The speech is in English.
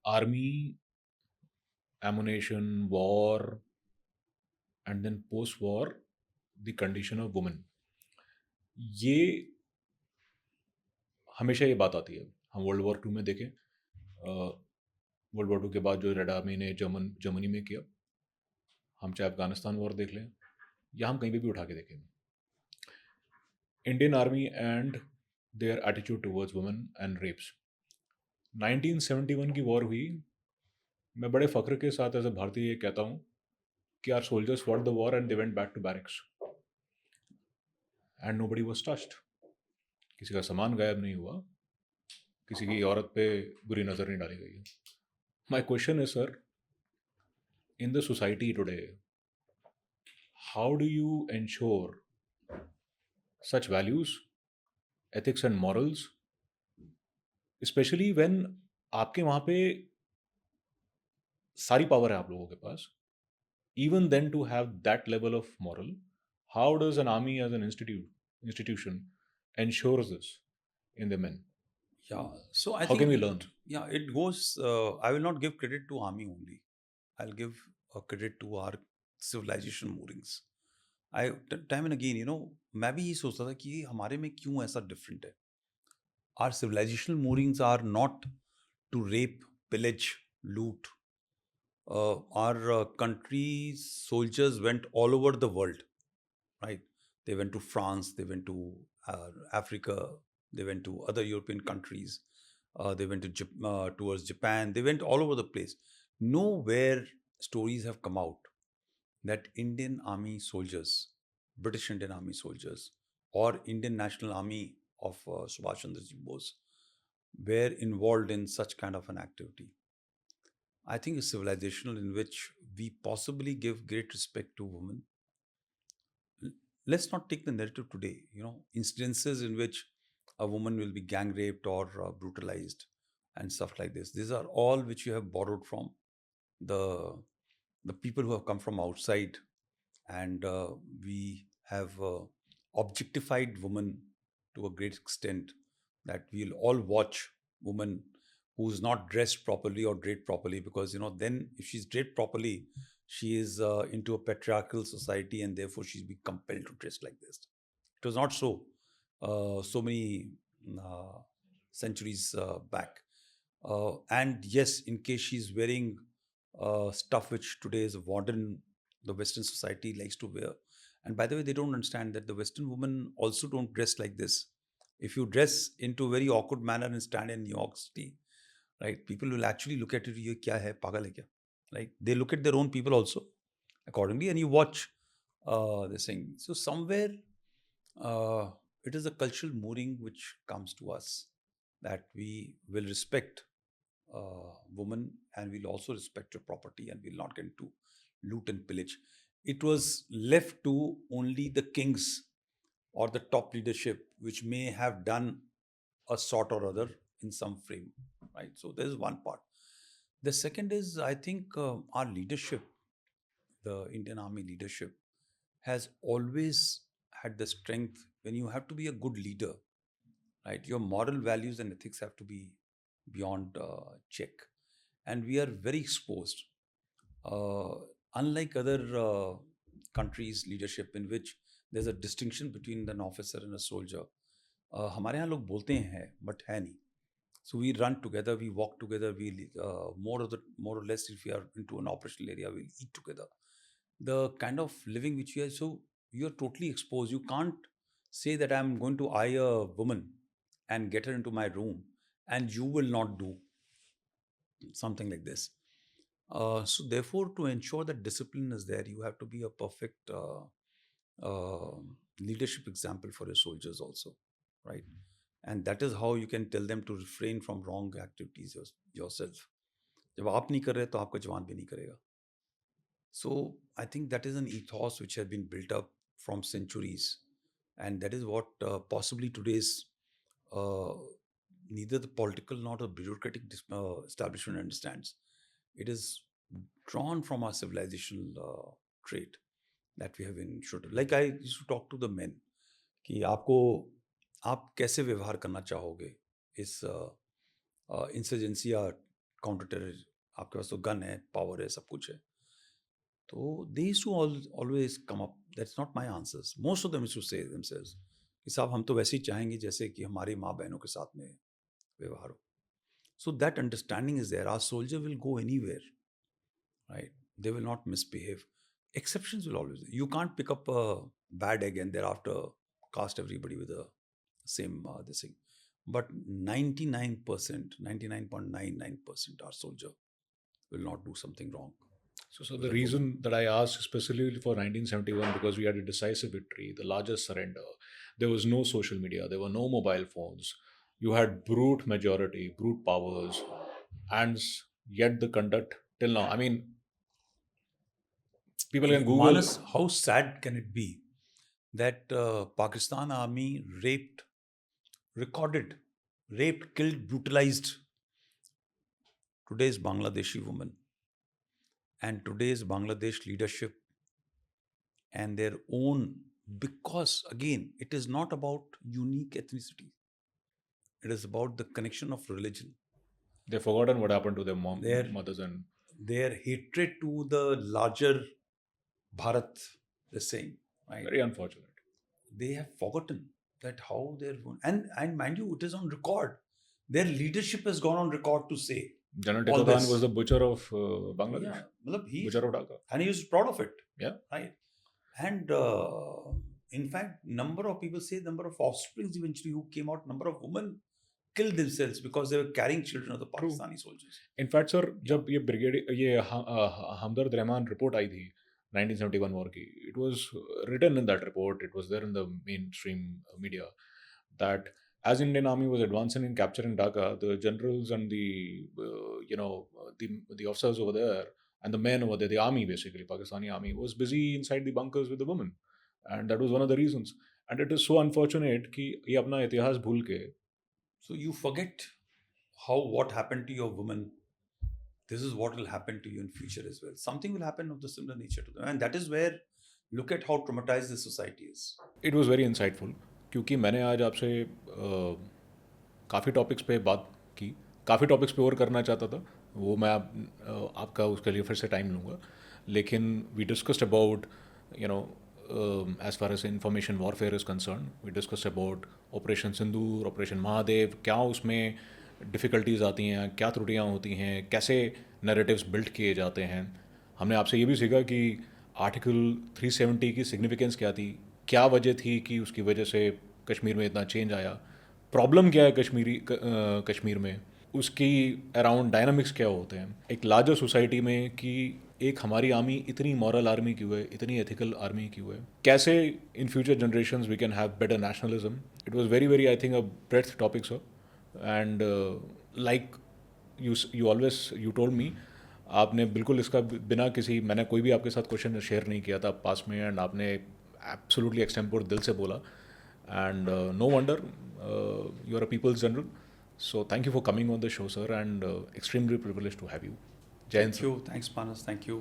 army, ammunition, war, and then post-war, the condition of women. ये हमेशा ये बात आती है. हम वर्ल्ड वॉर टू में देखें, वर्ल्ड वॉर टू के बाद जो रेड आर्मी ने जर्मनी में किया, हम चाहे अफगानिस्तान वॉर देख लें या हम कहीं पे भी उठा के देखें, Indian army and their attitude towards women and rapes. 1971 की वॉर हुई. मैं बड़े फख्र के साथ एज अ भारतीय ये कहता हूँ कि our soldiers fought the war and they went back to barracks and nobody was touched. किसी का सामान गायब नहीं हुआ, किसी की औरत पे बुरी नज़र नहीं डाली गई है. My question is, sir, in the society today, how do you ensure such values, ethics and morals, especially when आपके वहाँ पे सारी पावर है आप लोगों के पास, even then to have that level of moral, how does an army as an institution ensures this in the men? Yeah, so I How can think, we learn? yeah, it goes, I will not give credit to army only. I'll give credit to our civilization moorings. Time and again, मैं भी ये सोचता था कि हमारे में क्यों ऐसा डिफरेंट है. Our civilizational moorings are not to rape, pillage, loot. Our country's soldiers went all over the world, right? They went to France, they went to Africa, they went to other European countries, they went to towards Japan, they went all over the place. Nowhere stories have come out that Indian Army soldiers, British Indian Army soldiers, or Indian National Army of Subhash Chandra Bose were involved in such kind of an activity. I think a civilizational in which we possibly give great respect to women. Let's not take the narrative today. Incidences in which a woman will be gang raped or brutalized and stuff like this. These are all which you have borrowed from the people who have come from outside, and we have objectified women to a great extent that we'll all watch woman who's not dressed properly or draped properly, because then if she's draped properly, she is into a patriarchal society, and therefore she's being compelled to dress like this. It was not so so many uh, centuries back. And yes, in case she's wearing stuff which today is modern, the Western society likes to wear. And by the way, they don't understand that the Western women also don't dress like this. If you dress into a very awkward manner and stand in New York City, right, people will actually look at you, ye kya hai, pagal hai kya? Right? They look at their own people also accordingly, and you watch this thing. So somewhere uh, it is a cultural mooring which comes to us, that we will respect woman, and we'll also respect your property, and we'll not get into loot and pillage. It was left to only the kings or the top leadership, which may have done a sort or other in some frame, right? So there's one part. The second is, I think, our leadership, the Indian Army leadership, has always had the strength. When you have to be a good leader, right, your moral values and ethics have to be beyond check, and we are very exposed. Uh, Unlike other countries' leadership, in which there's a distinction between an officer and a soldier, हमारे यहाँ लोग बोलते हैं but है नहीं. So we run together, we walk together, we more or less, if we are into an operational area, we'll eat together. The kind of living which we are, so you're totally exposed. You can't say that I'm going to eye a woman and get her into my room, and you will not do something like this. So therefore, to ensure that discipline is there, you have to be a perfect uh, leadership example for your soldiers also, right? And that is how you can tell them to refrain from wrong activities yourself. जब आप नहीं कर रहे तो आपका जवान भी नहीं करेगा. So I think that is an ethos which has been built up from centuries, and that is what possibly today's uh, neither the political nor the bureaucratic establishment understands. It is drawn from our civilizational trait that we have ensured. Like I used to talk to the men कि आप कैसे व्यवहार करना चाहोगे इस insurgency या counter terror, आपके पास तो गन है, पावर है, सब कुछ है. तो they used to always come up. That's not my answers. Most of them used to say themselves कि साहब हम तो वैसे ही चाहेंगे जैसे कि हमारी माँ बहनों के साथ में व्यवहार हो. So that understanding is there. Our soldier will go anywhere, right? They will not misbehave. Exceptions will always. You can't pick up a bad egg and thereafter cast everybody with the same this thing. But 99%, 99.99% our soldier will not do something wrong. So the reason that I asked specifically for 1971, because we had a decisive victory, the largest surrender. There was no social media, there were no mobile phones. You had brute majority, brute powers, and yet the conduct till now. I mean, people can Google. Manas, how sad can it be that Pakistan army recorded, raped, killed, brutalized today's Bangladeshi woman and today's Bangladesh leadership and their own, because again, it is not about unique ethnicity. It is about the connection of religion. They've forgotten what happened to their mothers and their hatred to the larger Bharat, the same. Right? Very unfortunate. They have forgotten that how they're and mind you, it is on record. Their leadership has gone on record to say General Devendra Pratap Pandey was the butcher of Bangladesh. Yeah, butcher of Dhaka. And he was proud of it. Yeah. Right. And in fact, number of people say number of offsprings eventually who came out, number of women killed themselves because they were carrying children of the Pakistani soldiers. In fact, sir, जब ये brigade ये हमदर्द Rahman report आई थी 1971 war ki, it was written in that report, it was there in the mainstream media, that as Indian Army was advancing in capturing Dhaka, the generals and the the officers over there and the men over there, the army basically, Pakistani army, was busy inside the bunkers with the women, and that was one of the reasons. And it is so unfortunate कि ये अपना इतिहास भूल के. So you forget what happened to your woman. This is what will happen to you in future as well. Something will happen of the similar nature to them. And that is where, look at how traumatized the society is. It was very insightful. क्योंकि मैंने आज आपसे काफ़ी topics पे बात की, काफ़ी topics पे और करना चाहता था, वो मैं आपका उसके लिए फिर से टाइम लूँगा. लेकिन we discussed about as far as information warfare is concerned, we discussed about operation Sindoor, operation Mahadev, क्या उसमें डिफ़िकल्टीज़ आती हैं, क्या त्रुटियाँ होती हैं, कैसे नैरेटिव्स बिल्ड किए जाते हैं. हमने आपसे ये भी सीखा कि आर्टिकल 370 की सिग्निफिकेंस क्या थी, क्या वजह थी कि उसकी वजह से कश्मीर में इतना चेंज आया, प्रॉब्लम क्या है कश्मीर में, उसकी अराउंड डायनामिक्स क्या होते हैं एक लार्जर सोसाइटी में, कि एक हमारी आर्मी इतनी मॉरल आर्मी क्यों है, इतनी एथिकल आर्मी क्यों है, कैसे in future generations we can have better nationalism. It was very I think a breath topic sir. And like you always you told me, आपने बिल्कुल इसका बिना किसी, मैंने कोई भी आपके साथ क्वेश्चन शेयर नहीं किया था पास में, एंड आपने एब्सोल्युटली एक्सटेम्पोर दिल से बोला. And no wonder you are a people's general. So thank you for coming on the show, sir, and extremely privileged to have you. Thank you. Thanks, Manas. Thank you.